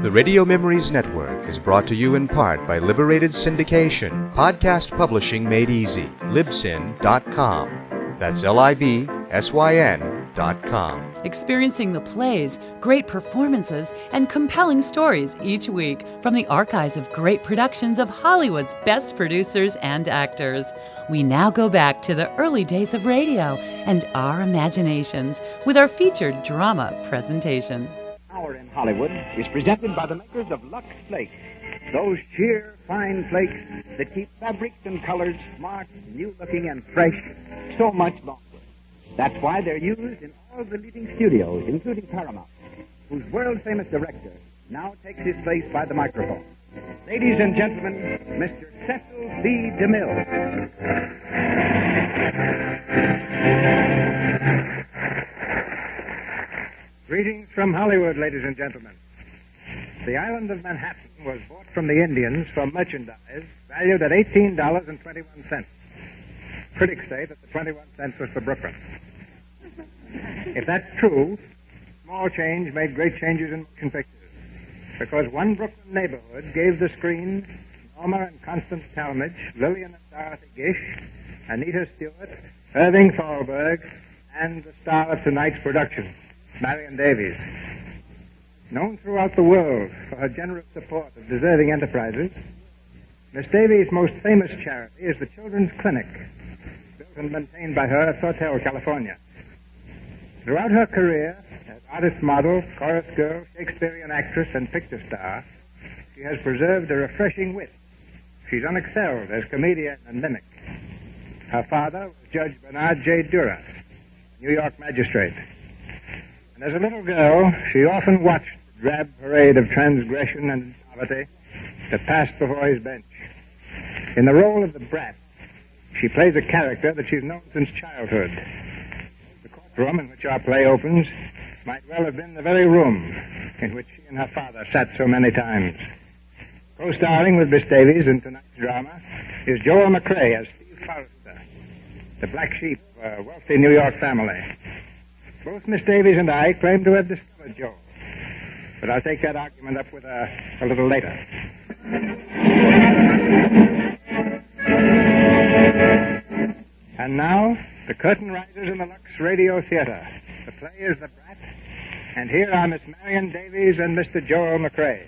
The Radio Memories Network is brought to you in part by Liberated Syndication, podcast publishing made easy, libsyn.com. That's libsyn.com. Experiencing the plays, great performances, and compelling stories each week from the archives of great productions of Hollywood's best producers and actors. We now go back to the early days of radio and our imaginations with our featured drama presentation. Hour in Hollywood is presented by the makers of Lux Flakes. Those sheer, fine flakes that keep fabrics and colors smart, new-looking, and fresh so much longer. That's why they're used in all the leading studios, including Paramount, whose world-famous director now takes his place by the microphone. Ladies and gentlemen, Mr. Cecil B. DeMille. Greetings from Hollywood, ladies and gentlemen. The island of Manhattan was bought from the Indians for merchandise valued at $18.21. Critics say that the 21 cents was for Brooklyn. If that's true, small change made great changes in motion pictures, because one Brooklyn neighborhood gave the screen Norma and Constance Talmadge, Lillian and Dorothy Gish, Anita Stewart, Irving Thalberg, and the star of tonight's production, Marion Davies. Known throughout the world for her generous support of deserving enterprises, Miss Davies' most famous charity is the Children's Clinic, built and maintained by her at Hotel, California. Throughout her career, as artist model, chorus girl, Shakespearean actress, and picture star, she has preserved a refreshing wit. She's unexcelled as comedian and mimic. Her father was Judge Bernard J. Duras, New York magistrate. And as a little girl, she often watched the drab parade of transgression and poverty that passed before his bench. In the role of the Brat, she plays a character that she's known since childhood. The courtroom in which our play opens might well have been the very room in which she and her father sat so many times. Co-starring with Miss Davies in tonight's drama is Joel McCrea as Steve Forrester, the black sheep of a wealthy New York family. Both Miss Davies and I claim to have discovered Joel, but I'll take that argument up with her a little later. And now, the curtain rises in the Lux Radio Theater. The play is The Brat, and here are Miss Marion Davies and Mr. Joel McCrea.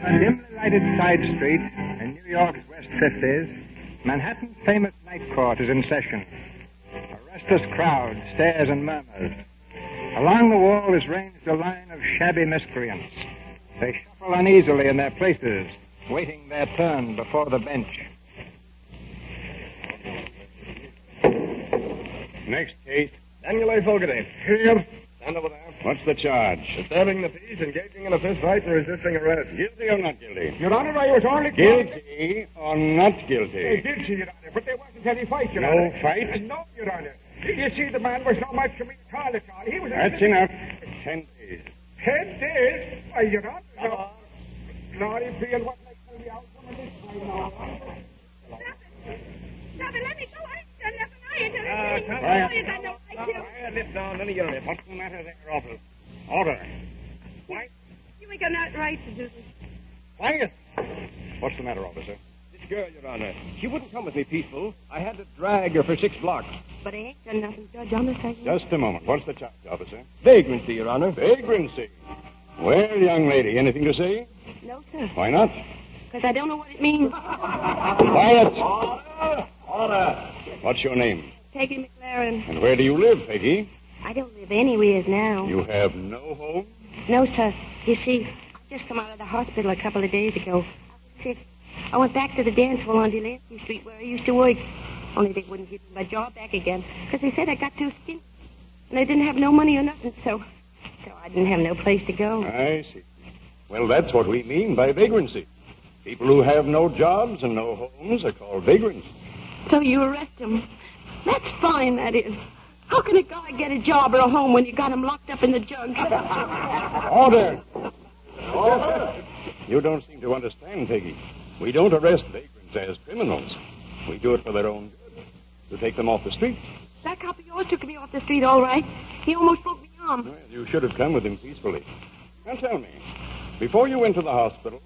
On a dimly lighted side street in New York's West 50s, Manhattan's famous night court is in session. A restless crowd stares and murmurs. Along the wall is ranged a line of shabby miscreants. They shuffle uneasily in their places, waiting their turn before the bench. Next case. Daniel A. Fogarty. Here. Stand over there. What's the charge? Disturbing the peace, engaging in a fist fight, and resisting arrest. Guilty or not guilty? Your Honor, I was only... Guilty or not They guilty? did see, Your Honor, but there wasn't any fight, Your No Honor. fight? No, Your Honor. You see, the man was no match to me at all. He was... That's enough. 10 days. 10 days? Why, Your Honor, no. Glory be and what makes the outcome of this fight now. Stop it, let me go. I ain't done nothing. I ain't done anything. quiet. Oh, you got no right to. Quiet, lip down, none of your lip. What's the matter there, officer? Order. Quiet. You ain't got no right to do this. Quiet. What's the matter, officer? This girl, Your Honor, she wouldn't come with me peaceful. I had to drag her for 6 blocks. But I ain't done nothing, Judge. I'm a second. Just a moment. What's the charge, officer? Vagrancy, Your Honor. Vagrancy. Well, young lady, anything to say? No, sir. Why not? Because I don't know what it means. Quiet. Order. What's your name? Peggy McLaren. And where do you live, Peggy? I don't live anywhere now. You have no home? No, sir. You see, I just come out of the hospital a couple of days ago. I was sick. I went back to the dance hall on Delancey Street where I used to work. Only they wouldn't give me my job back again because they said I got too skinny. And I didn't have no money or nothing, so I didn't have no place to go. I see. Well, that's what we mean by vagrancy. People who have no jobs and no homes are called vagrants. So you arrest them. That's fine, that is. How can a guy get a job or a home when you got him locked up in the jug? Order! Order! You don't seem to understand, Peggy. We don't arrest vagrants as criminals. We do it for their own good. to take them off the street. That cop of yours took me off the street, all right. He almost broke me arm. Well, you should have come with him peacefully. Now tell me, before you went to the hospital,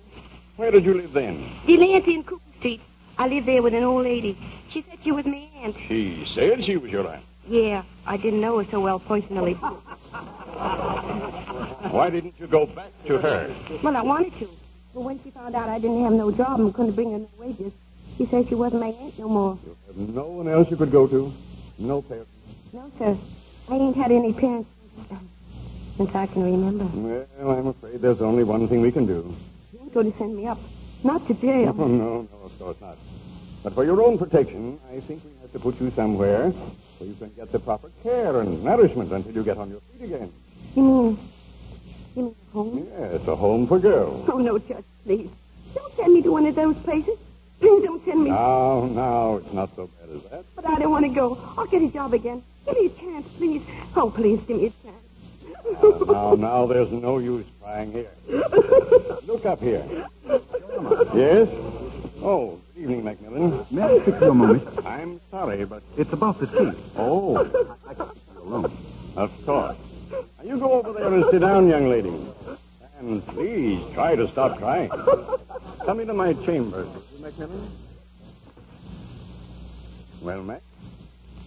where did you live then? Delancey in Cooper Street. I lived there with an old lady. She said she was my aunt. She said she was your aunt. Yeah, I didn't know her so well personally. Why didn't you go back to her? Well, I wanted to. But when she found out I didn't have no job and couldn't bring her no wages, she said she wasn't my aunt no more. You have no one else you could go to? No parents? No, sir. I ain't had any parents since I can remember. Well, I'm afraid there's only one thing we can do. You ain't going to send me up. Not to jail. Oh, no, of course not. But for your own protection, I think we have to put you somewhere where you can get the proper care and nourishment until you get on your feet again. You mean a home? Yes, a home for girls. Oh, no, Judge, please. Don't send me to one of those places. Please don't send me. No, it's not so bad as that. But I don't want to go. I'll get a job again. Give me a chance, please. Oh, please, give me a chance. Now, there's no use crying here. Look up here. Yes? Oh, good evening, Macmillan. May I speak to you a moment? I'm sorry, but... It's about the tea. Oh, I can't leave you alone. of course. Now, you go over there and sit down, young lady. And please try to stop crying. Come into my chambers, will you, Macmillan? Well, Mac,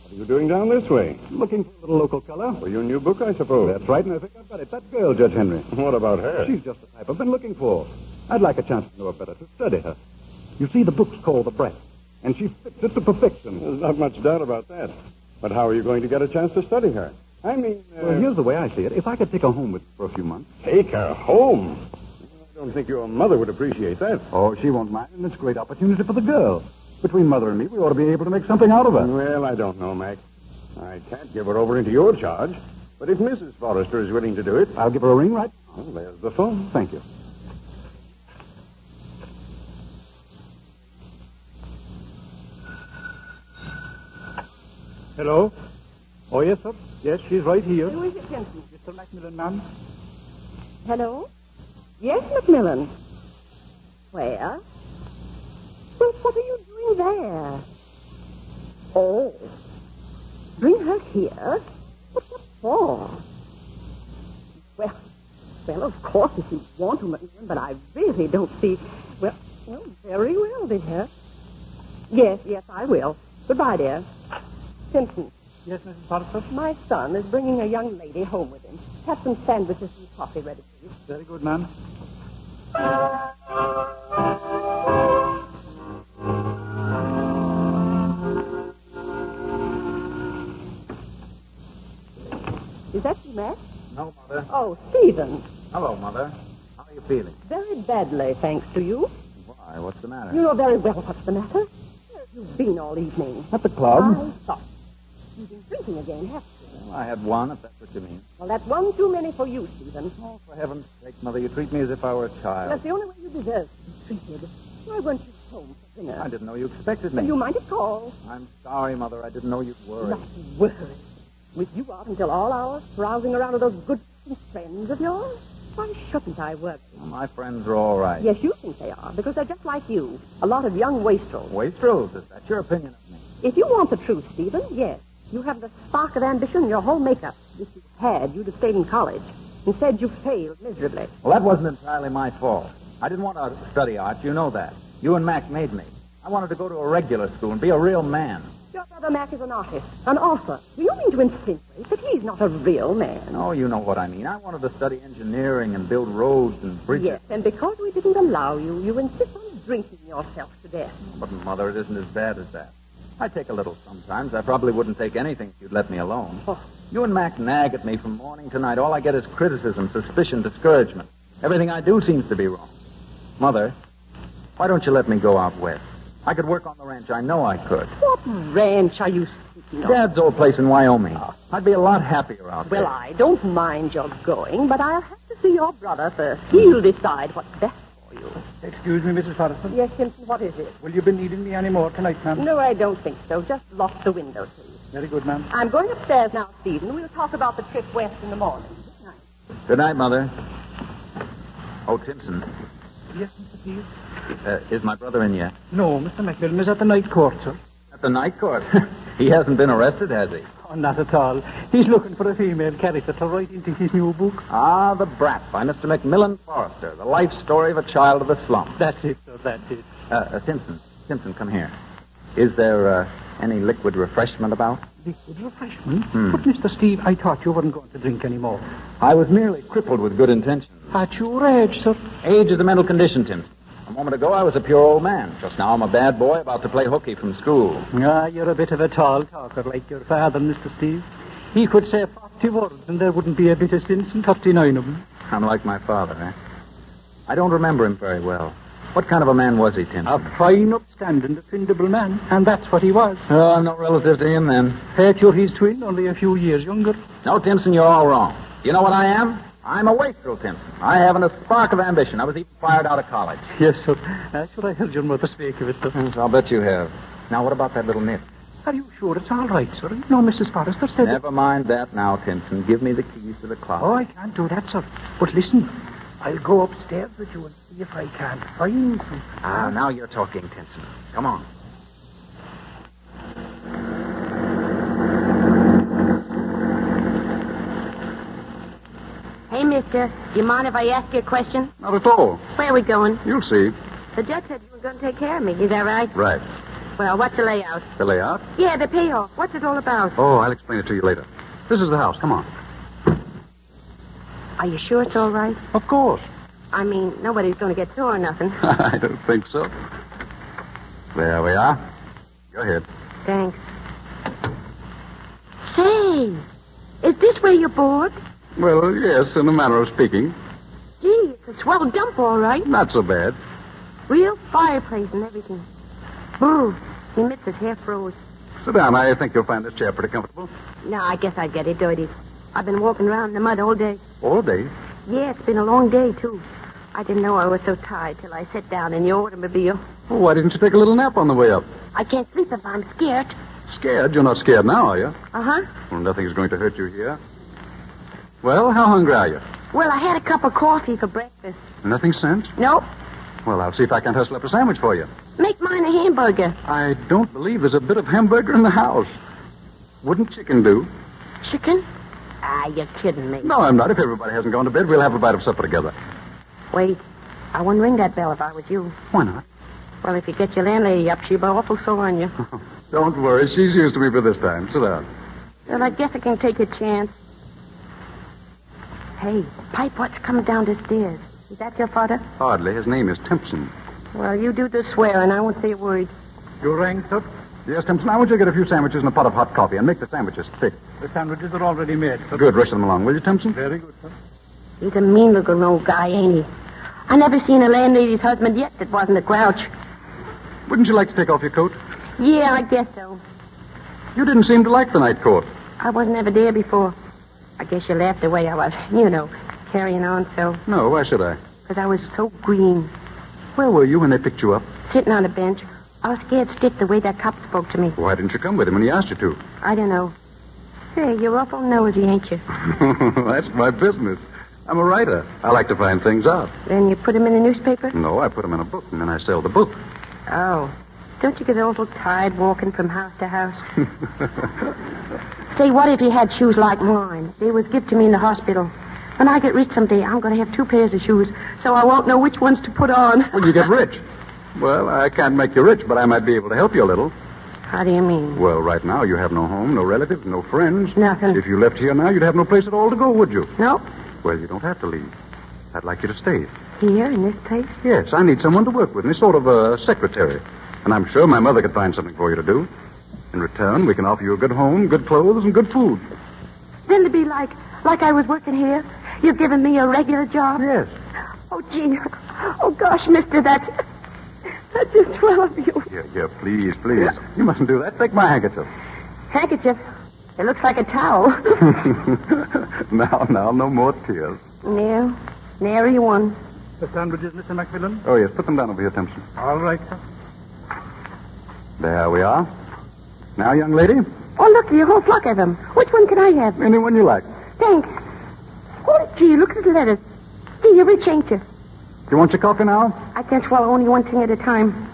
what are you doing down this way? Looking for a little local color? For your new book, I suppose. That's right, and I think I've got it. That girl, Judge Henry. What about her? She's just the type I've been looking for. I'd like a chance to know her better, to study her. You see, the book's called The Brat, and she fits it to perfection. There's not much doubt about that. But how are you going to get a chance to study her? I mean... Well, here's the way I see it. If I could take her home with me for a few months... Take her home? I don't think your mother would appreciate that. Oh, she won't mind, and it's a great opportunity for the girl. Between Mother and me, we ought to be able to make something out of her. Well, I don't know, Mac. I can't give her over into your charge. But if Mrs. Forrester is willing to do it... I'll give her a ring right now. Well, there's the phone. Thank you. Hello? Oh, yes, sir. Yes, she's right here. Who is it, Simpson? Mr. Macmillan, ma'am. Hello? Yes, Macmillan. Where? Well, what are you doing there? Oh. Bring her here? What for? Well, of course, if you want to, Macmillan, but I really don't see... Well, very well, dear. Yes, I will. Goodbye, dear. Simpson. Yes, Mrs. Potter? My son is bringing a young lady home with him. Have some sandwiches and coffee ready, please. Very good, ma'am. Is that you, Matt? No, Mother. Oh, Stephen. Hello, Mother. How are you feeling? Very badly, thanks to you. Why, what's the matter? You know very well what's the matter. Where have you been all evening? At the club. I thought. You've been drinking again, haven't you? Well, I had one, if that's what you mean. Well, that's one too many for you, Stephen. Oh, for heaven's sake, Mother, you treat me as if I were a child. That's the only way you deserve to be treated. Why weren't you home for dinner? I didn't know you expected me. Well, you might have called. I'm sorry, Mother. I didn't know you'd worry. Not worry. With you out until all hours, browsing around with those good friends of yours? Why shouldn't I work? Well, my friends are all right. Yes, you think they are, because they're just like you. A lot of young wastrels. Wastrels? Is that your opinion of me? If you want the truth, Stephen, yes. You have the spark of ambition in your whole makeup. If you had, you'd have stayed in college. Instead, you failed miserably. Well, that wasn't entirely my fault. I didn't want to study art. You know that. You and Mac made me. I wanted to go to a regular school and be a real man. Your brother Mac is an artist, an author. Do you mean to insinuate that he's not a real man? Oh, you know what I mean. I wanted to study engineering and build roads and bridges. Yes, and because we didn't allow you, you insist on drinking yourself to death. But, Mother, it isn't as bad as that. I take a little sometimes. I probably wouldn't take anything if you'd let me alone. Oh. You and Mac nag at me from morning to night. All I get is criticism, suspicion, discouragement. Everything I do seems to be wrong. Mother, why don't you let me go out west? I could work on the ranch. I know I could. What ranch are you speaking of? Dad's old place in Wyoming. I'd be a lot happier out there. Well, I don't mind your going, but I'll have to see your brother first. He'll decide what's best for you. Excuse me, Mrs. Patterson. Yes, Simpson, what is it? Will you be needing me any more tonight, ma'am? No, I don't think so. Just lock the window, please. Very good, ma'am. I'm going upstairs now, Stephen. We'll talk about the trip west in the morning. Good night. Good night, Mother. Oh, Timpson, Yes, Mr. Pease? is my brother in yet? No, Mr. Macmillan is at the night court, sir. At the night court? He hasn't been arrested, has he? Oh, not at all. He's looking for a female character to write into his new book. Ah, The Brat by Mr. Macmillan Forrester, the life story of a child of the slum. That's it, sir, that's it. Simpson, come here. Is there any liquid refreshment about? Liquid refreshment? But, Mr. Steve, I thought you weren't going to drink any more. I was merely crippled with good intentions. At your age, sir. Age is a mental condition, Timson. A moment ago, I was a pure old man. Just now, I'm a bad boy about to play hooky from school. Ah, you're a bit of a tall talker like your father, Mr. Steve. He could say 40 words and there wouldn't be a bit of sense in 39 of them. I'm like my father, eh? I don't remember him very well. What kind of a man was he, Timson? A fine, upstanding, dependable man, and that's what he was. Oh, I'm not relative to him, then. Pat, you're his twin, only a few years younger. No, Timson, you're all wrong. You know what I am? I'm a wastrel, Timson. I haven't a spark of ambition. I was even fired out of college. Yes, sir. That's what I heard your mother speak of it, sir. Yes, I'll bet you have. Now, what about that little nip? Are you sure it's all right, sir? No, Mrs. Forrester said... Never mind that now, Timson. Give me the keys to the closet. Oh, I can't do that, sir. But listen, I'll go upstairs with you and see if I can't find some... Ah, now you're talking, Timson. Come on. Hey, mister, you mind if I ask you a question? Not at all. Where are we going? You'll see. The judge said you were going to take care of me. Is that right? Right. Well, what's the layout? The layout? Yeah, the payoff. What's it all about? Oh, I'll explain it to you later. This is the house. Come on. Are you sure it's all right? Of course. I mean, nobody's going to get sore or nothing. I don't think so. There we are. Go ahead. Thanks. Say, is this where you're bored? Well, yes, in a manner of speaking. Gee, it's a swell dump, all right. Not so bad. Real fireplace and everything. Boo, he admits his hair froze. Sit down. I think you'll find this chair pretty comfortable. No, I guess I'd get it dirty. I've been walking around in the mud all day. All day? Yeah, it's been a long day, too. I didn't know I was so tired till I sat down in the automobile. Well, why didn't you take a little nap on the way up? I can't sleep if I'm scared. Scared? You're not scared now, are you? Uh-huh. Well, nothing's going to hurt you here. Well, how hungry are you? Well, I had a cup of coffee for breakfast. Nothing sent? Nope. Well, I'll see if I can't hustle up a sandwich for you. Make mine a hamburger. I don't believe there's a bit of hamburger in the house. Wouldn't chicken do? Chicken? Ah, you're kidding me. No, I'm not. If everybody hasn't gone to bed, we'll have a bite of supper together. Wait. I wouldn't ring that bell if I was you. Why not? Well, if you get your landlady up, she'll be awful sore on you. Don't worry. She's used to me for this time. Sit down. Well, I guess I can take a chance. Hey, Pipe, what's coming down the stairs? Is that your father? Hardly. His name is Timpson. Well, you do the swearing. I won't say a word. You rang, sir? Yes, Timpson. I want you to get a few sandwiches and a pot of hot coffee and make the sandwiches thick. The sandwiches are already made, sir. Good. Rush them along, will you, Timpson? Very good, sir. He's a mean-looking old guy, ain't he? I never seen a landlady's husband yet that wasn't a grouch. Wouldn't you like to take off your coat? Yeah, I guess so. You didn't seem to like the night coat. I wasn't ever there before. I guess you laughed the way I was, carrying on so. No, why should I? Because I was so green. Where were you when they picked you up? Sitting on a bench. I was scared stiff the way that cop spoke to me. Why didn't you come with him when he asked you to? I don't know. Hey, you're awful nosy, ain't you? That's my business. I'm a writer. I like to find things out. Then you put him in a newspaper? No, I put them in a book, and then I sell the book. Oh. Don't you get a little tired walking from house to house? Say, what if you had shoes like mine? They was given to me in the hospital. When I get rich someday, I'm going to have 2 pairs of shoes, so I won't know which ones to put on. When you get rich? Well, I can't make you rich, but I might be able to help you a little. How do you mean? Well, right now, you have no home, no relatives, no friends. Nothing. If you left here now, you'd have no place at all to go, would you? Nope. Well, you don't have to leave. I'd like you to stay. Here, in this place? Yes, I need someone to work with me, sort of a secretary. And I'm sure my mother could find something for you to do. In return, we can offer you a good home, good clothes, and good food. Then to be like I was working here? You've given me a regular job? Yes. Oh, gee. Oh, gosh, mister, that's just swell of you. Here, please. You mustn't do that. Take my handkerchief. Handkerchief? It looks like a towel. Now, no more tears. No, nary one. The sandwiches, Mr. Macmillan? Oh, yes, put them down over here, Timpson. All right, sir. There we are. Now, young lady, Oh, look, a whole flock of them. Which one can I have? any one you like. Thanks. Oh, gee, look at the lettuce. See, you're rich, ain't you? You want your coffee now? I can't swallow only one thing at a time.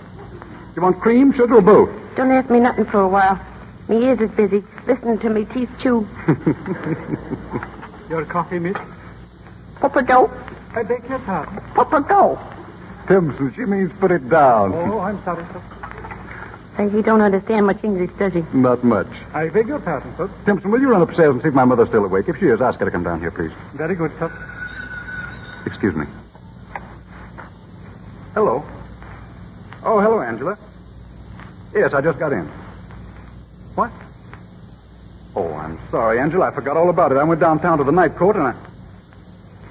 You want cream, sugar, or both? Don't ask me nothing for a while. My ears is busy, listening to me teeth chew. Your coffee, miss? Pupperdo. I beg your pardon. Pupperdo. Simpson, she means put it down. Oh, I'm sorry, sir. He don't understand much English, does he? Not much. I beg your pardon, sir. Simpson, will you run upstairs and see if my mother's still awake? If she is, ask her to come down here, please. Very good, sir. Excuse me. Hello. Oh, hello, Angela. Yes, I just got in. What? Oh, I'm sorry, Angela. I forgot all about it. I went downtown to the night court and I...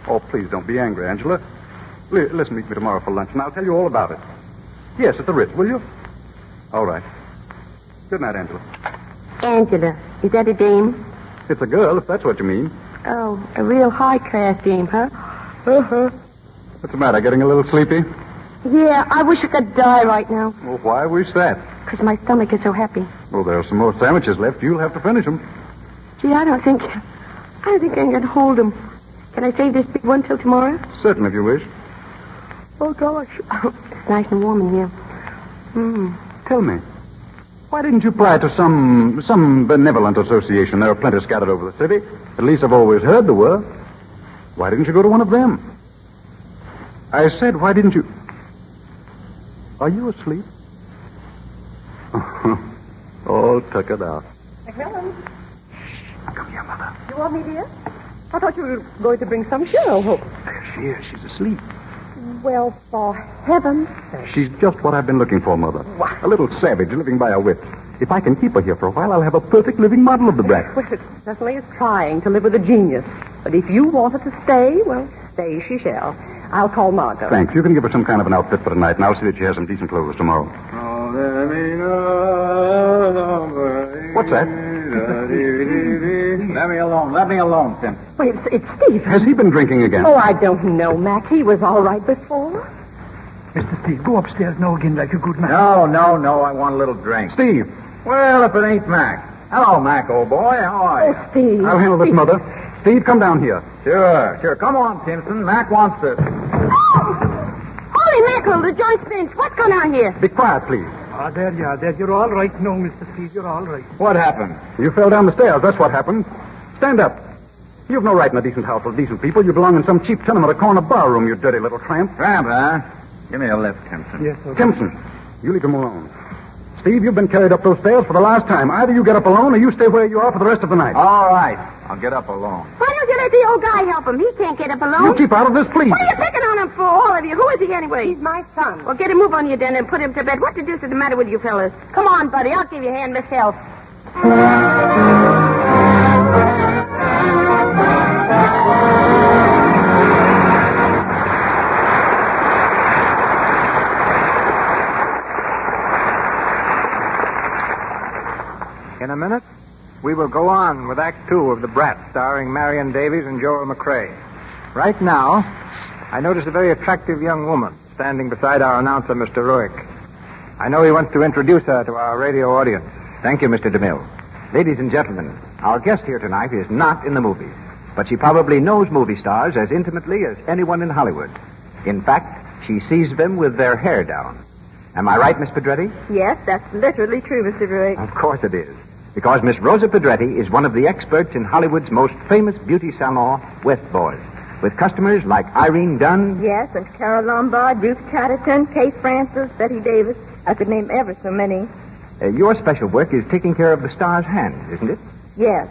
Oh, please don't be angry, Angela. Listen, meet me tomorrow for lunch and I'll tell you all about it. Yes, at the Ritz, will you? All right. Good night, Angela. Angela. Is that a dame? It's a girl, if that's what you mean. Oh, a real high-class dame, huh? Uh-huh. What's the matter, getting a little sleepy? Yeah, I wish I could die right now. Well, why wish that? Because my stomach is so happy. Well, there are some more sandwiches left. You'll have to finish them. Gee, I don't think I can hold them. Can I save this big one till tomorrow? Certainly, if you wish. Oh, gosh. It's nice and warm in here. Tell me, why didn't you apply to some benevolent association? There are plenty scattered over the city. At least I've always heard there were. Why didn't you go to one of them? I said, why didn't you... Are you asleep? All tuckered out. Helen, Come here, Mother. you want me, dear? I thought you were going to bring some show, Hope. There she is. She's asleep. Well, for heaven's sake. She's just what I've been looking for, Mother. What? A little savage living by her wits. If I can keep her here for a while, I'll have a perfect living model of the brat. Well, it certainly is trying to live with a genius. But if you want her to stay, well, stay she shall. I'll call Margot. Thanks. You can give her some kind of an outfit for tonight, and I'll see that she has some decent clothes tomorrow. What's that? Let me alone. Let me alone, Simpson. Wait, it's Steve. Has he been drinking again? Oh, I don't know, Mac. He was all right before. Mr. Steve, go upstairs now again like a good man. No. I want a little drink. Steve. Well, if it ain't Mac. Hello, Mac, old boy. How are you? Oh, Steve. I'll handle this, Mother. Steve, come down here. Sure. Come on, Simpson. Mac wants this. Holy mackerel, the joint's finished. What's going on here? Be quiet, please. There you are. You're all right now, Mr. Steve. You're all right. What happened? You fell down the stairs. That's what happened. Stand up. You've no right in a decent house with decent people. You belong in some cheap tenement or corner bar room, you dirty little tramp. Tramp, huh? Give me a lift, Simpson. Yes, sir. Simpson, you leave him alone. Steve, you've been carried up those stairs for the last time. Either you get up alone or you stay where you are for the rest of the night. All right. I'll get up alone. Why don't you let the old guy help him? He can't get up alone. You keep out of this, please. What are you picking on him for, all of you? Who is he anyway? He's my son. Well, get him move on you then and put him to bed. What the deuce is the matter with you fellas? Come on, buddy. I'll give you a hand myself. In a minute, we will go on with Act Two of The Brat, starring Marion Davies and Joel McCrae. Right now, I notice a very attractive young woman standing beside our announcer, Mr. Ruick. I know he wants to introduce her to our radio audience. Thank you, Mr. DeMille. Ladies and gentlemen, our guest here tonight is not in the movies, but she probably knows movie stars as intimately as anyone in Hollywood. In fact, she sees them with their hair down. Am I right, Miss Pedretti? Yes, that's literally true, Mr. Ruick. Of course it is. Because Miss Rosa Pedretti is one of the experts in Hollywood's most famous beauty salon, West Boys, with customers like Irene Dunn. Yes, and Carol Lombard, Ruth Chatterton, Kay Francis, Betty Davis. I could name ever so many. Your special work is taking care of the stars' hands, isn't it? Yes.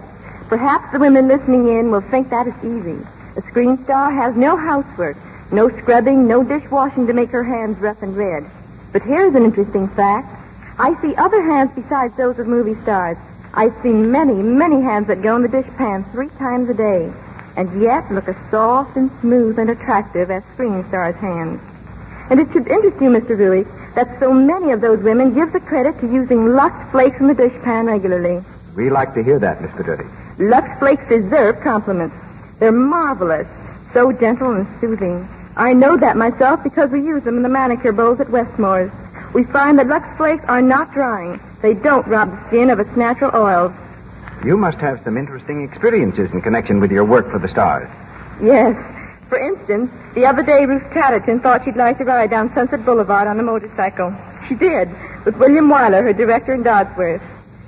Perhaps the women listening in will think that is easy. A screen star has no housework, no scrubbing, no dishwashing to make her hands rough and red. But here's an interesting fact. I see other hands besides those of movie stars. I see many, many hands that go in the dishpan 3 times a day, and yet look as soft and smooth and attractive as screen stars' hands. And it should interest you, Mr. Ruick, that so many of those women give the credit to using Lux Flakes in the dishpan regularly. We like to hear that, Miss Pedretti. Lux Flakes deserve compliments. They're marvelous, so gentle and soothing. I know that myself because we use them in the manicure bowls at Westmore's. We find that Lux Flakes are not drying. They don't rob the skin of its natural oils. You must have some interesting experiences in connection with your work for the stars. Yes. For instance, the other day Ruth Chatterton thought she'd like to ride down Sunset Boulevard on a motorcycle. She did, with William Wyler, her director in Dodsworth.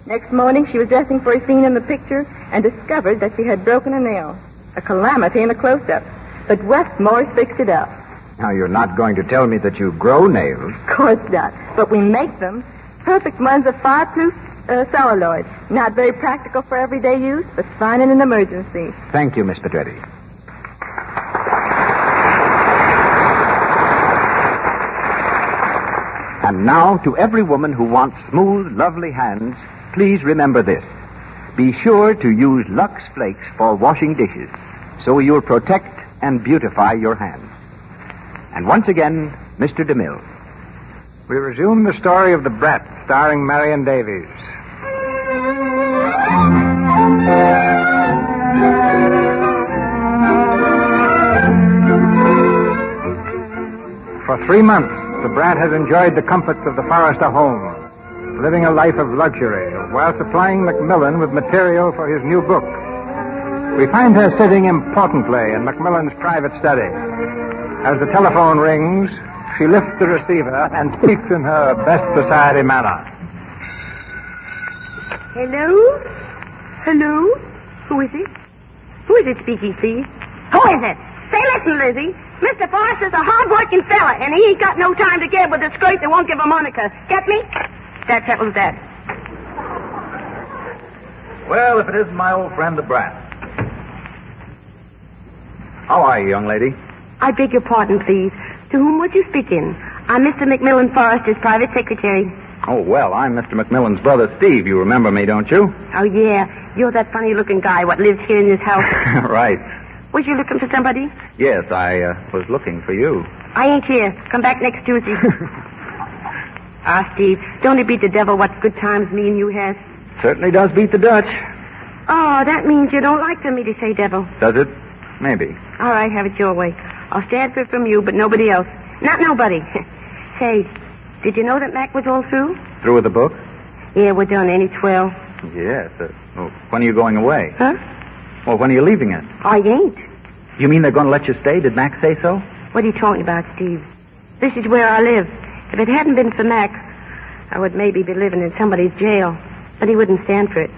Next morning, she was dressing for a scene in the picture and discovered that she had broken a nail. A calamity in a close-up. But Westmore's fixed it up. Now, you're not going to tell me that you grow nails. Of course not. But we make them. Perfect ones of fireproof celluloid. Not very practical for everyday use, but fine in an emergency. Thank you, Miss Pedretti. And now, to every woman who wants smooth, lovely hands, please remember this. Be sure to use Lux Flakes for washing dishes, so you'll protect and beautify your hands. And once again, Mr. DeMille. We resume the story of the Brat, starring Marion Davies. For 3 months, the Brat has enjoyed the comforts of the Forrester home, living a life of luxury while supplying Macmillan with material for his new book. We find her sitting importantly in Macmillan's private study. As the telephone rings, she lifts the receiver and speaks in her best society manner. Hello? Hello? Who is it? Who is it speaking, please? Who is it? Say, listen, Lizzie. Mr. Forrester's a hard-working fella, and he ain't got no time to get with a scrape that won't give a moniker. Get me? That settles that. Well, if it isn't my old friend, the Brat. How are you, young lady? I beg your pardon, please. To whom would you speak in? I'm Mr. Macmillan Forrester's private secretary. Oh, well, I'm Mr. Macmillan's brother, Steve. You remember me, don't you? Oh, yeah. You're that funny-looking guy what lives here in this house. Right. Was you looking for somebody? Yes, I was looking for you. I ain't here. Come back next Tuesday. Steve, don't it beat the devil what good times me and you had? Certainly does beat the Dutch. Oh, that means you don't like for me to say devil. Does it? Maybe. All right, have it your way. I'll stand for it from you, but nobody else. Not nobody. Say, did you know that Mac was all through? Through with the book? Yeah, we're done. Ain't it swell? Yes. Well, when are you going away? Huh? Well, when are you leaving us? I ain't. You mean they're going to let you stay? Did Mac say so? What are you talking about, Steve? This is where I live. If it hadn't been for Mac, I would maybe be living in somebody's jail. But he wouldn't stand for it.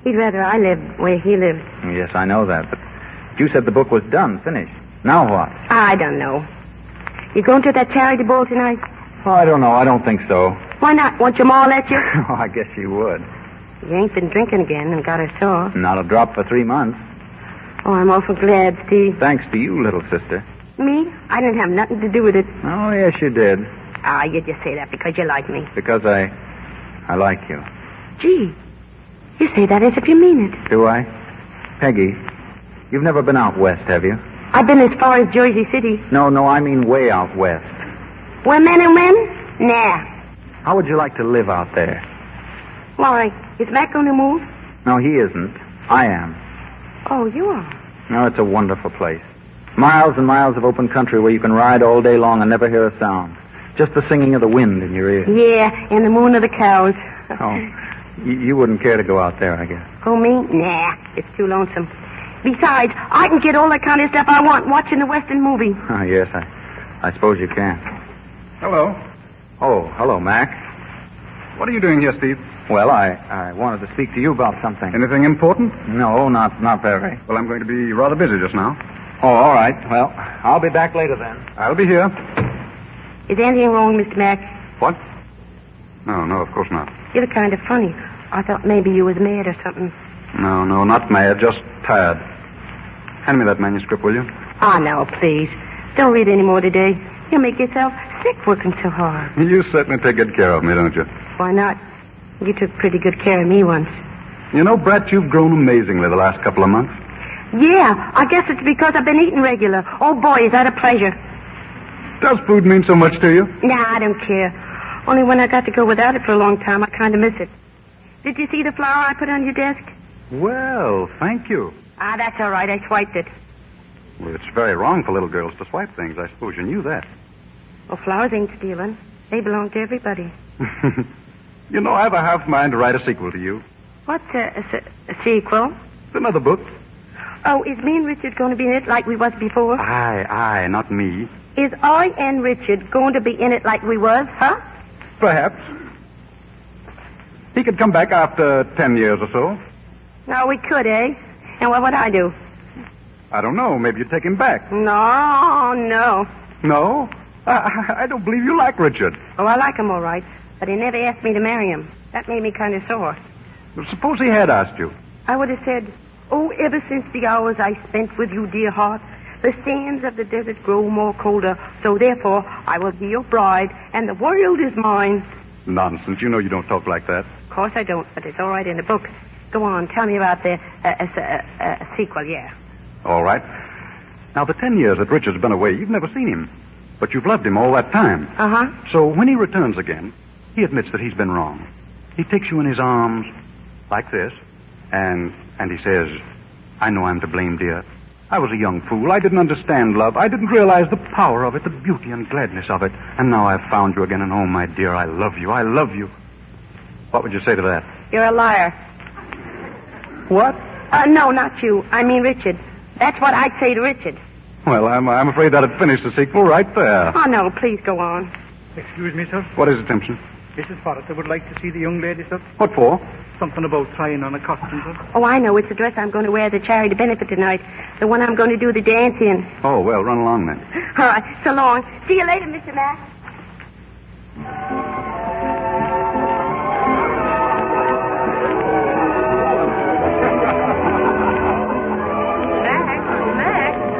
He'd rather I lived where he lived. Yes, I know that, but you said the book was done, finished. Now what? I don't know. You going to that charity ball tonight? Oh, I don't know. I don't think so. Why not? Won't your ma let you? Oh, I guess she would. You ain't been drinking again and got her sore. Not a drop for 3 months. Oh, I'm awful glad, Steve. Thanks to you, little sister. Me? I didn't have nothing to do with it. Oh, yes, you did. You just say that because you like me. Because I like you. Gee, you say that as if you mean it. Do I? Peggy, you've never been out west, have you? I've been as far as Jersey City. No, I mean way out west. Where men and women? Nah. How would you like to live out there? Why, is Mac going to move? No, he isn't. I am. Oh, you are? No, it's a wonderful place. Miles and miles of open country where you can ride all day long and never hear a sound. Just the singing of the wind in your ears. Yeah, and the moon of the cows. Oh, you wouldn't care to go out there, I guess. Oh, me? Nah, it's too lonesome. Besides, I can get all that kind of stuff I want watching the Western movie. Oh, yes, I suppose you can. Hello. Oh, hello, Mac. What are you doing here, Steve? Well, I wanted to speak to you about something. Anything important? No, not very. Well, I'm going to be rather busy just now. Oh, all right. Well, I'll be back later then. I'll be here. Is anything wrong, Mr. Mac? What? No, of course not. You're kind of funny. I thought maybe you was mad or something. No, not mad, just tired. Hand me that manuscript, will you? No, please. Don't read any more today. You'll make yourself sick working so hard. You certainly take good care of me, don't you? Why not? You took pretty good care of me once. You know, Brat, you've grown amazingly the last couple of months. Yeah, I guess it's because I've been eating regular. Oh, boy, is that a pleasure. Does food mean so much to you? Nah, I don't care. Only when I got to go without it for a long time, I kind of miss it. Did you see the flower I put on your desk? Well, thank you. That's all right. I swiped it. Well, it's very wrong for little girls to swipe things. I suppose you knew that. Well, flowers ain't stealing. They belong to everybody. You know, I have a half mind to write a sequel to you. What's a sequel? It's another book. Oh, is me and Richard going to be in it like we was before? Aye, not me. Is I and Richard going to be in it like we was, huh? Perhaps. He could come back after 10 years or so. No, we could, eh? And what would I do? I don't know. Maybe you'd take him back. No. No? I don't believe you like Richard. Oh, I like him all right, but he never asked me to marry him. That made me kind of sore. Well, suppose he had asked you. I would have said, oh, ever since the hours I spent with you, dear heart, the sands of the desert grow more colder, so therefore I will be your bride, and the world is mine. Nonsense. You know you don't talk like that. Of course I don't, but it's all right in the book. Go on, tell me about the sequel, yeah. All right. Now, the 10 years that Richard's been away, you've never seen him. But you've loved him all that time. Uh-huh. So when he returns again, he admits that he's been wrong. He takes you in his arms, like this, and he says, I know I'm to blame, dear. I was a young fool. I didn't understand love. I didn't realize the power of it, the beauty and gladness of it. And now I've found you again, and oh, my dear, I love you. I love you. What would you say to that? You're a liar. What? No, not you. I mean Richard. That's what I'd say to Richard. Well, I'm afraid that'd finish the sequel right there. Oh, no, please go on. Excuse me, sir. What is it, Simpson? Mrs. Forrester would like to see the young lady, sir. What for? Something about trying on a costume, sir. Oh, I know. It's the dress I'm going to wear at the charity benefit tonight. The one I'm going to do the dance in. Oh, well, run along then. All right. So long. See you later, Mr. Mack.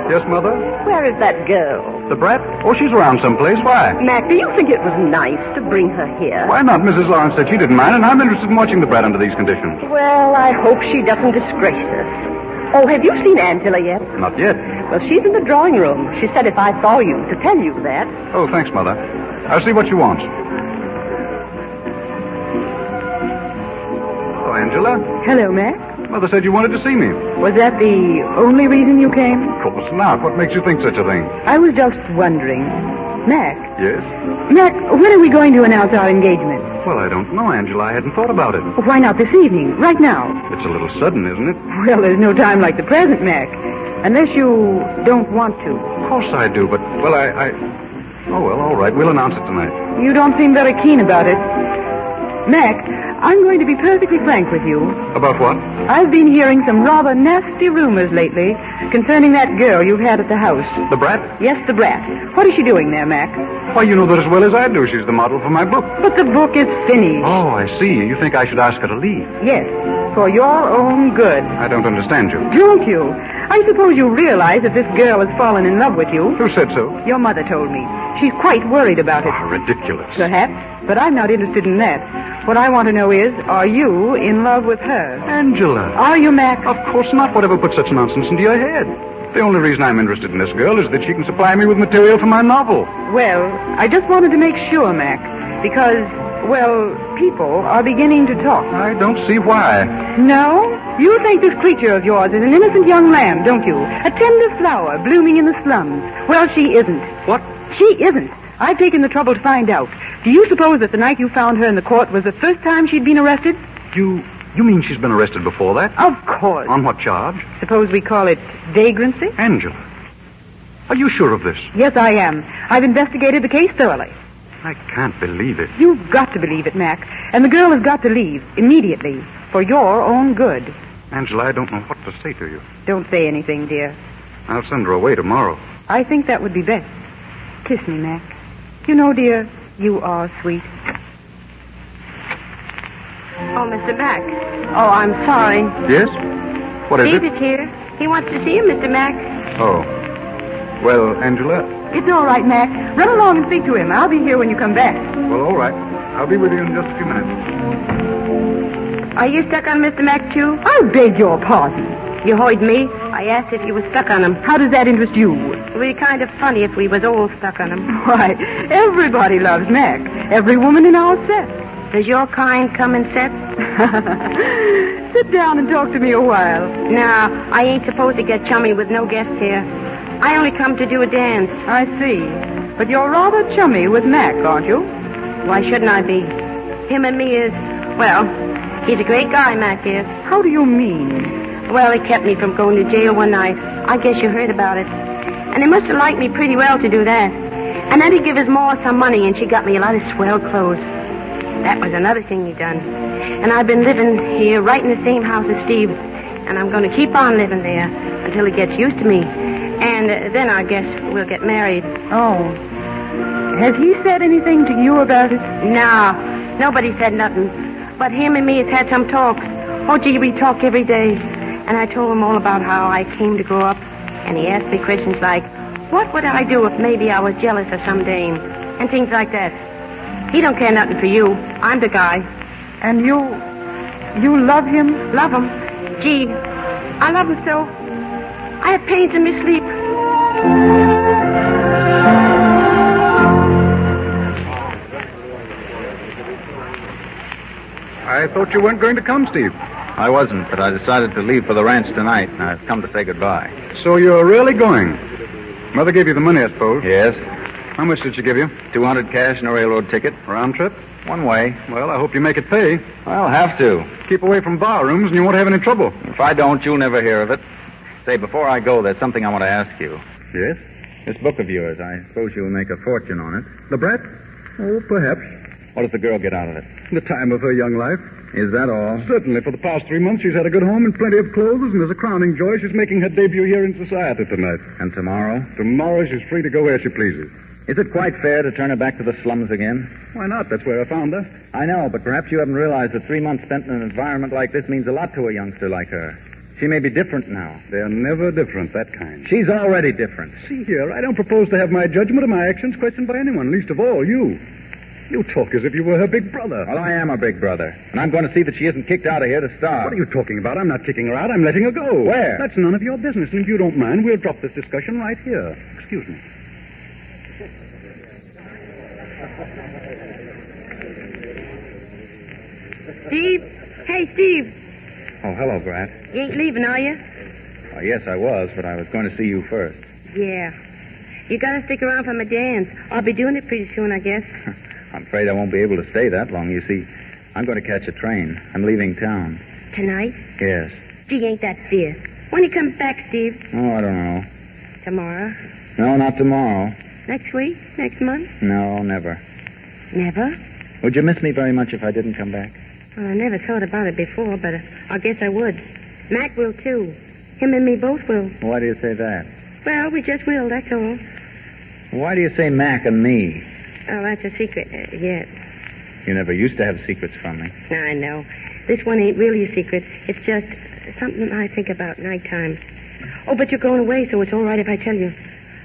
Yes, Mother? Where is that girl? The Brat? Oh, she's around someplace. Why? Mac, do you think it was nice to bring her here? Why not? Mrs. Lawrence said she didn't mind, and I'm interested in watching the Brat under these conditions. Well, I hope she doesn't disgrace us. Oh, have you seen Angela yet? Not yet. Well, she's in the drawing room. She said if I saw you to tell you that. Oh, thanks, Mother. I'll see what she wants. Oh, Angela. Hello, Mac. Mother said you wanted to see me. Was that the only reason you came? Of course not. What makes you think such a thing? I was just wondering. Mac. Yes? Mac, when are we going to announce our engagement? Well, I don't know, Angela. I hadn't thought about it. Why not this evening, right now? It's a little sudden, isn't it? Well, there's no time like the present, Mac. Unless you don't want to. Of course I do, but, well, Oh, well, all right. We'll announce it tonight. You don't seem very keen about it. Mac, I'm going to be perfectly frank with you. About what? I've been hearing some rather nasty rumors lately concerning that girl you've had at the house. The Brat? Yes, the Brat. What is she doing there, Mac? Why, you know that as well as I do. She's the model for my book. But the book is finished. Oh, I see. You think I should ask her to leave? Yes, for your own good. I don't understand you. Don't you? I suppose you realize that this girl has fallen in love with you. Who said so? Your mother told me. She's quite worried about it. Oh, ridiculous. Perhaps, but I'm not interested in that. What I want to know is, are you in love with her? Angela. Are you, Mac? Of course not. Whatever put such nonsense into your head? The only reason I'm interested in this girl is that she can supply me with material for my novel. Well, I just wanted to make sure, Mac, because, well, people are beginning to talk. I don't see why. No? You think this creature of yours is an innocent young lamb, don't you? A tender flower blooming in the slums. Well, she isn't. What? She isn't. I've taken the trouble to find out. Do you suppose that the night you found her in the court was the first time she'd been arrested? You mean she's been arrested before that? Of course. On what charge? Suppose we call it vagrancy? Angela, are you sure of this? Yes, I am. I've investigated the case thoroughly. I can't believe it. You've got to believe it, Mac. And the girl has got to leave immediately for your own good. Angela, I don't know what to say to you. Don't say anything, dear. I'll send her away tomorrow. I think that would be best. Kiss me, Mac. You know, dear, you are sweet. Oh, Mr. Mack. Oh, I'm sorry. Yes? What is it? David's here. He wants to see you, Mr. Mack. Oh. Well, Angela? It's all right, Mac. Run along and speak to him. I'll be here when you come back. Well, all right. I'll be with you in just a few minutes. Are you stuck on Mr. Mack, too? I beg your pardon. You heard me. I asked if you were stuck on him. How does that interest you? It would be kind of funny if we was all stuck on him. Why, everybody loves Mac. Every woman in our set. Does your kind come in sets? Sit down and talk to me a while. No, I ain't supposed to get chummy with no guests here. I only come to do a dance. I see. But you're rather chummy with Mac, aren't you? Why shouldn't I be? Him and me is, well, he's a great guy, Mac is. How do you mean? Well, he kept me from going to jail one night. I guess you heard about it. And he must have liked me pretty well to do that. And then he give his ma some money, and she got me a lot of swell clothes. That was another thing he done. And I've been living here right in the same house as Steve. And I'm going to keep on living there until he gets used to me. And then I guess we'll get married. Oh. Has he said anything to you about it? No, nobody said nothing. But him and me has had some talk. Oh, gee, we talk every day. And I told him all about how I came to grow up. And he asked me questions like, what would I do if maybe I was jealous of some dame? And things like that. He don't care nothing for you. I'm the guy. And you love him? Love him? Gee, I love him so. I have pains in my sleep. I thought you weren't going to come, Steve. I wasn't, but I decided to leave for the ranch tonight, and I've come to say goodbye. So you're really going? Mother gave you the money, I suppose. Yes. How much did she give you? 200 cash and a railroad ticket. Round trip? One way. Well, I hope you make it pay. I'll have to. Keep away from bar rooms and you won't have any trouble. If I don't, you'll never hear of it. Say, before I go, there's something I want to ask you. Yes? This book of yours, I suppose you'll make a fortune on it. The Brat? Oh, perhaps. What does the girl get out of it? The time of her young life. Is that all? Certainly. For the past 3 months, she's had a good home and plenty of clothes, and as a crowning joy, she's making her debut here in society tonight. And tomorrow? Tomorrow, she's free to go where she pleases. Is it quite fair to turn her back to the slums again? Why not? That's where I found her. I know, but perhaps you haven't realized that 3 months spent in an environment like this means a lot to a youngster like her. She may be different now. They're never different, that kind. She's already different. See here, I don't propose to have my judgment or my actions questioned by anyone, least of all you. You talk as if you were her big brother. Well, I am her big brother, and I'm going to see that she isn't kicked out of here to starve. What are you talking about? I'm not kicking her out. I'm letting her go. Where? That's none of your business, and if you don't mind, we'll drop this discussion right here. Excuse me. Steve? Hey, Steve. Oh, hello, Brat. You ain't leaving, are you? Yes, I was, but I was going to see you first. Yeah. You gotta stick around for my dance. I'll be doing it pretty soon, I guess. I'm afraid I won't be able to stay that long. You see, I'm going to catch a train. I'm leaving town. Tonight? Yes. Gee, ain't that fierce. When you come back, Steve? Oh, I don't know. Tomorrow? No, not tomorrow. Next week? Next month? No, never. Never? Would you miss me very much if I didn't come back? Well, I never thought about it before, but I guess I would. Mac will, too. Him and me both will. Why do you say that? Well, we just will, that's all. Why do you say Mac and me? Oh, that's a secret yet. You never used to have secrets from me. I know. This one ain't really a secret. It's just something I think about nighttime. Oh, but you're going away, so it's all right if I tell you.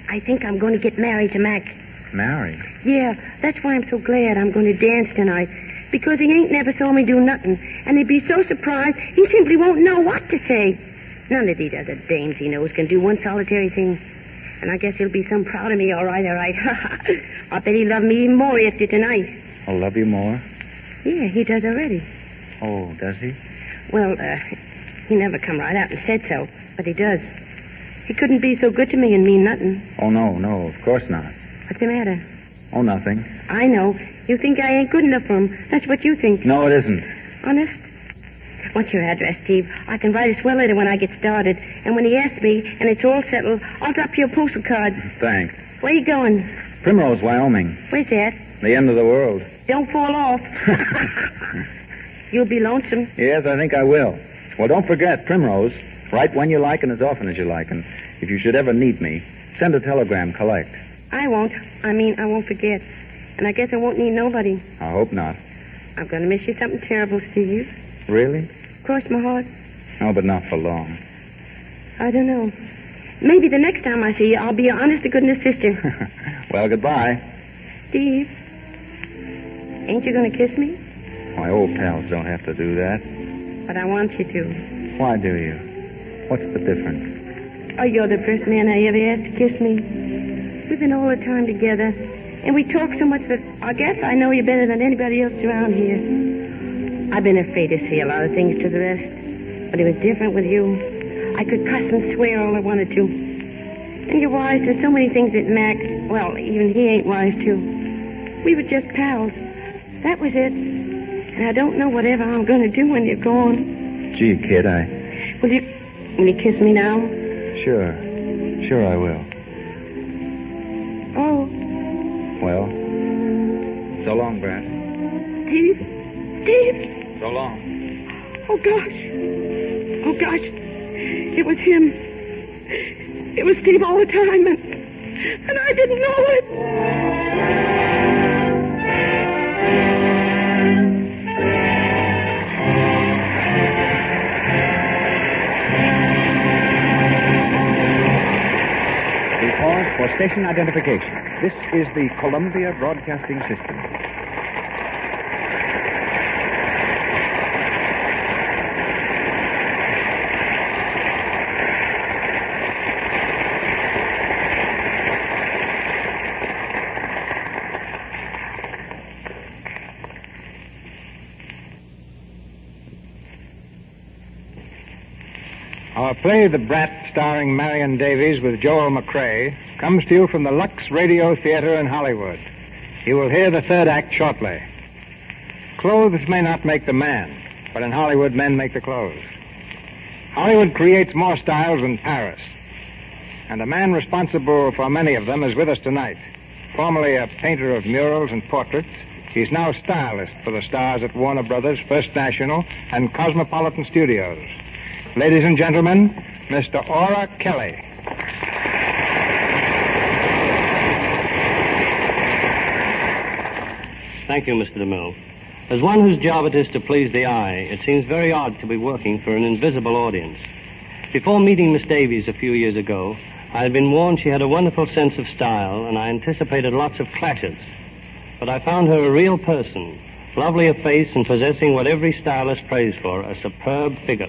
I think I'm going to get married to Mac. Married? Yeah, that's why I'm so glad I'm going to dance tonight. Because he ain't never saw me do nothing. And he'd be so surprised, he simply won't know what to say. None of these other dames he knows can do one solitary thing. And I guess he'll be some proud of me, all right, all right. I bet he'll love me even more after tonight. I'll love you more? Yeah, he does already. Oh, does he? Well, he never come right out and said so, but he does. He couldn't be so good to me and mean nothing. Oh, no, of course not. What's the matter? Oh, nothing. I know. You think I ain't good enough for him. That's what you think. No, it isn't. Honest? What's your address, Steve? I can write a swell letter when I get started. And when he asks me, and it's all settled, I'll drop you a postal card. Thanks. Where you going? Primrose, Wyoming. Where's that? The end of the world. Don't fall off. You'll be lonesome. Yes, I think I will. Well, don't forget, Primrose. Write when you like and as often as you like. And if you should ever need me, send a telegram, collect. I won't. I won't forget. And I guess I won't need nobody. I hope not. I'm going to miss you something terrible, Steve. Really? Cross my heart. Oh, but not for long. I don't know. Maybe the next time I see you, I'll be your honest-to-goodness sister. Well, goodbye. Steve, ain't you going to kiss me? My old pals don't have to do that. But I want you to. Why do you? What's the difference? Oh, you're the first man I ever asked to kiss me. We've been all the time together, and we talk so much that I guess I know you better than anybody else around here. I've been afraid to say a lot of things to the rest, but it was different with you. I could cuss and swear all I wanted to. And you're wise to so many things that Mac, well, even he ain't wise to. We were just pals. That was it. And I don't know whatever I'm going to do when you're gone. Gee, kid, Will you kiss me now? Sure I will. Oh. Well, so long, Brat. Steve? Steve? So long. Oh, gosh. Oh, gosh. It was him. It was Steve all the time, and I didn't know it. We pause for station identification. This is the Columbia Broadcasting System. Our play, The Brat, starring Marion Davies with Joel McCrae, comes to you from the Lux Radio Theater in Hollywood. You will hear the third act shortly. Clothes may not make the man, but in Hollywood, men make the clothes. Hollywood creates more styles than Paris, and the man responsible for many of them is with us tonight. Formerly a painter of murals and portraits, he's now stylist for the stars at Warner Brothers, First National, and Cosmopolitan Studios. Ladies and gentlemen, Mr. Ora Kelly. Thank you, Mr. DeMille. As one whose job it is to please the eye, it seems very odd to be working for an invisible audience. Before meeting Miss Davies a few years ago, I had been warned she had a wonderful sense of style, and I anticipated lots of clashes. But I found her a real person, lovely of face and possessing what every stylist prays for, a superb figure.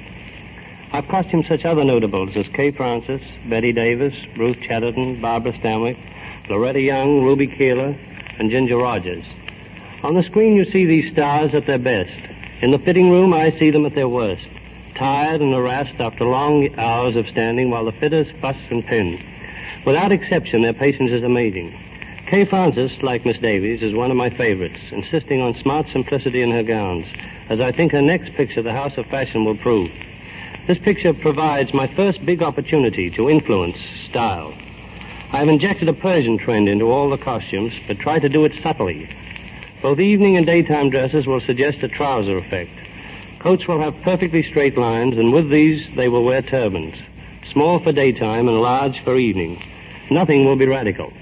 I've costumed such other notables as Kay Francis, Betty Davis, Ruth Chatterton, Barbara Stanwyck, Loretta Young, Ruby Keeler, and Ginger Rogers. On the screen you see these stars at their best. In the fitting room I see them at their worst, tired and harassed after long hours of standing while the fitters fuss and pin. Without exception, their patience is amazing. Kay Francis, like Miss Davies, is one of my favorites, insisting on smart simplicity in her gowns, as I think her next picture, The House of Fashion, will prove. This picture provides my first big opportunity to influence style. I've injected a Persian trend into all the costumes, but try to do it subtly. Both evening and daytime dresses will suggest a trouser effect. Coats will have perfectly straight lines, and with these they will wear turbans. Small for daytime and large for evening. Nothing will be radical.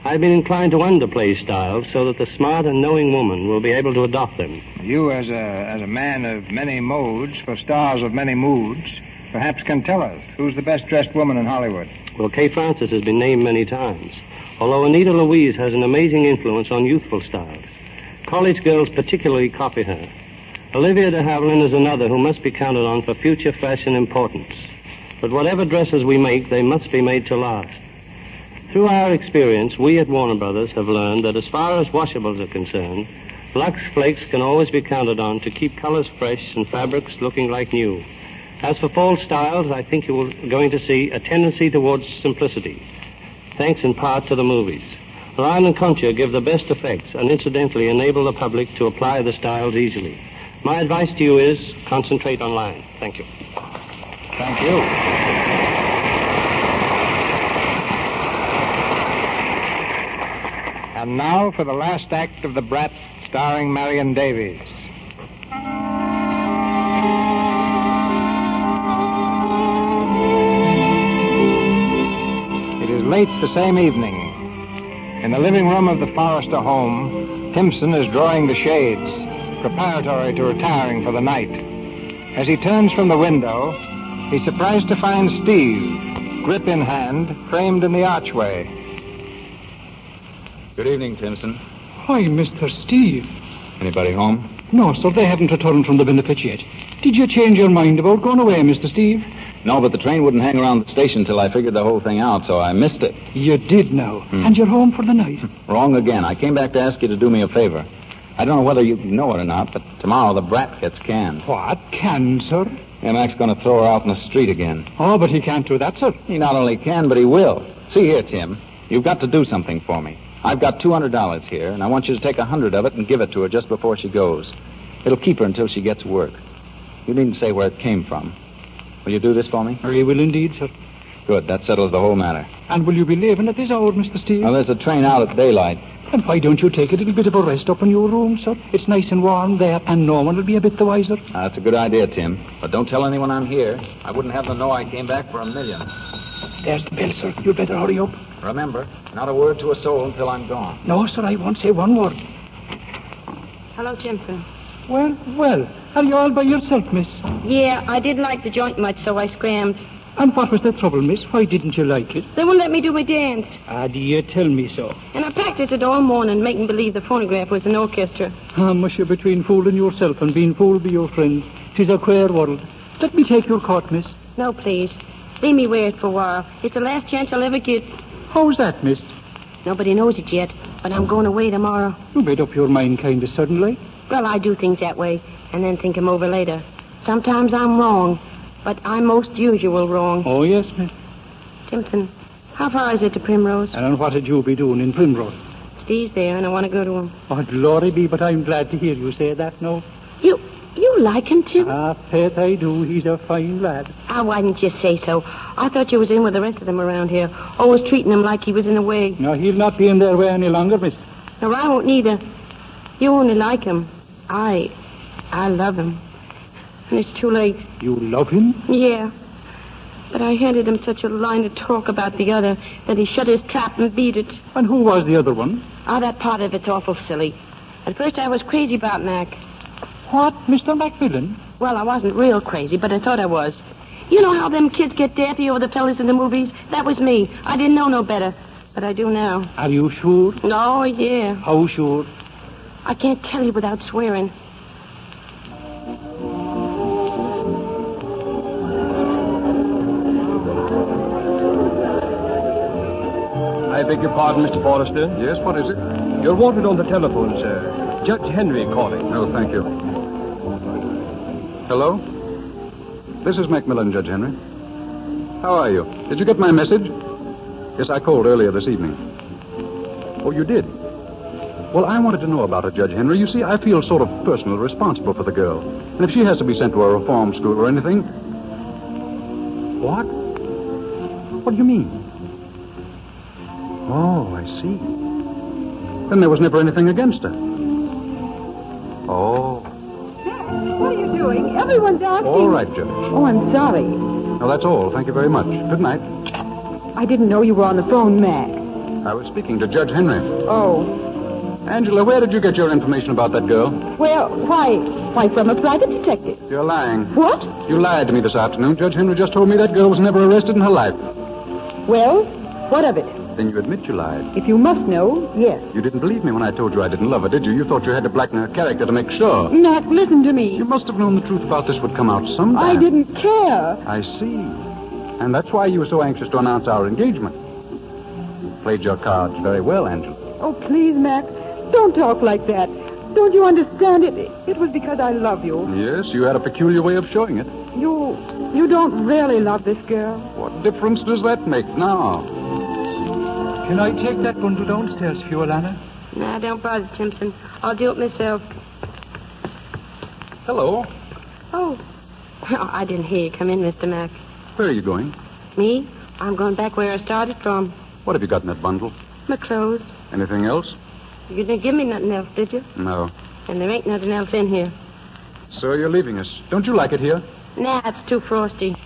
I've been inclined to underplay styles so that the smart and knowing woman will be able to adopt them. You, as a man of many modes, for stars of many moods, perhaps can tell us who's the best-dressed woman in Hollywood. Well, Kay Francis has been named many times, although Anita Louise has an amazing influence on youthful styles. College girls particularly copy her. Olivia de Havilland is another who must be counted on for future fashion importance. But whatever dresses we make, they must be made to last. Through our experience, we at Warner Brothers have learned that as far as washables are concerned, Lux Flakes can always be counted on to keep colors fresh and fabrics looking like new. As for fall styles, I think you're going to see a tendency towards simplicity, thanks in part to the movies. Lion and Concha give the best effects and incidentally enable the public to apply the styles easily. My advice to you is concentrate on Lion. Thank you. Thank you. And now for the last act of The Brat, starring Marion Davies. It is late the same evening. In the living room of the Forrester home, Timpson is drawing the shades, preparatory to retiring for the night. As he turns from the window, he's surprised to find Steve, grip in hand, framed in the archway. Good evening, Timpson. Why, Mr. Steve. Anybody home? No, sir, they haven't returned from the benefit yet. Did you change your mind about going away, Mr. Steve? No, but the train wouldn't hang around the station till I figured the whole thing out, so I missed it. You did now. And you're home for the night. Wrong again. I came back to ask you to do me a favor. I don't know whether you know it or not, but tomorrow the Brat gets canned. What? Canned, sir? Yeah, Mac's going to throw her out in the street again. Oh, but he can't do that, sir. He not only can, but he will. See here, Tim. You've got to do something for me. I've got $200 here, and I want you to take 100 of it and give it to her just before she goes. It'll keep her until she gets work. You needn't say where it came from. Will you do this for me? I will indeed, sir. Good. That settles the whole matter. And will you be leaving at this hour, Mr. Steve? Well, there's a train out at daylight. And why don't you take a little bit of a rest up in your room, sir? It's nice and warm there, and Norman will be a bit the wiser. That's a good idea, Tim. But don't tell anyone I'm here. I wouldn't have them know I came back for $1 million. There's the bell, sir. You'd better hurry up. Remember, not a word to a soul until I'm gone. No, sir, I won't say one word. Hello, Jimper. Well, are you all by yourself, miss? Yeah, I didn't like the joint much, so I scrammed. And what was the trouble, miss? Why didn't you like it? They wouldn't let me do my dance. Do you tell me so? And I practiced it all morning, making believe the phonograph was an orchestra. Monsieur, between fooling yourself and being fooled by your friends, 'tis a queer world. Let me take your coat, miss. No, please. Leave me wear it for a while. It's the last chance I'll ever get. How's that, miss? Nobody knows it yet, but I'm going away tomorrow. You made up your mind kind of suddenly. Well, I do things that way, and then think 'em over later. Sometimes I'm wrong, but I'm most usual wrong. Oh, yes, miss. Timpson, how far is it to Primrose? And what did you be doing in Primrose? Steve's there, and I want to go to him. Oh, glory be, but I'm glad to hear you say that, no? You like him, Tim? Pet, I do. He's a fine lad. Why didn't you say so? I thought you was in with the rest of them around here, always treating him like he was in the way. No, he'll not be in their way any longer, miss. No, I won't neither. You only like him. I love him. And it's too late. You love him? Yeah. But I handed him such a line of talk about the other that he shut his trap and beat it. And who was the other one? That part of it's awful silly. At first I was crazy about Mac. What, Mr. Macmillan? Well, I wasn't real crazy, but I thought I was. You know how them kids get daffy over the fellas in the movies? That was me. I didn't know no better, but I do now. Are you sure? Oh, yeah. How sure? I can't tell you without swearing. I beg your pardon, Mr. Forrester. Yes, what is it? You're wanted on the telephone, sir. Judge Henry calling. No, thank you. Hello? This is Macmillan, Judge Henry. How are you? Did you get my message? Yes, I called earlier this evening. Oh, you did? Well, I wanted to know about it, Judge Henry. You see, I feel sort of personally responsible for the girl. And if she has to be sent to a reform school or anything... What? What do you mean? Oh, I see. Then there was never anything against her. Oh. What are you doing? Everyone's asking. All right, Judge. Oh, I'm sorry. No, that's all. Thank you very much. Good night. I didn't know you were on the phone, Mac. I was speaking to Judge Henry. Oh. Angela, where did you get your information about that girl? Well, why, from a private detective. You're lying. What? You lied to me this afternoon. Judge Henry just told me that girl was never arrested in her life. Well, what of it? Then you admit you lied. If you must know, yes. You didn't believe me when I told you I didn't love her, did you? You thought you had to blacken her character to make sure. Mac, listen to me. You must have known the truth about this would come out sometime. I didn't care. I see. And that's why you were so anxious to announce our engagement. You played your cards very well, Angela. Oh, please, Mac, don't talk like that. Don't you understand it? It was because I love you. Yes, you had a peculiar way of showing it. You don't really love this girl. What difference does that make now? Can I take that bundle downstairs for you, Alana? Nah, don't bother, Timpson. I'll do it myself. Hello. Oh, I didn't hear you come in, Mr. Mac. Where are you going? Me? I'm going back where I started from. What have you got in that bundle? My clothes. Anything else? You didn't give me nothing else, did you? No. And there ain't nothing else in here. So you're leaving us. Don't you like it here? Nah, it's too frosty.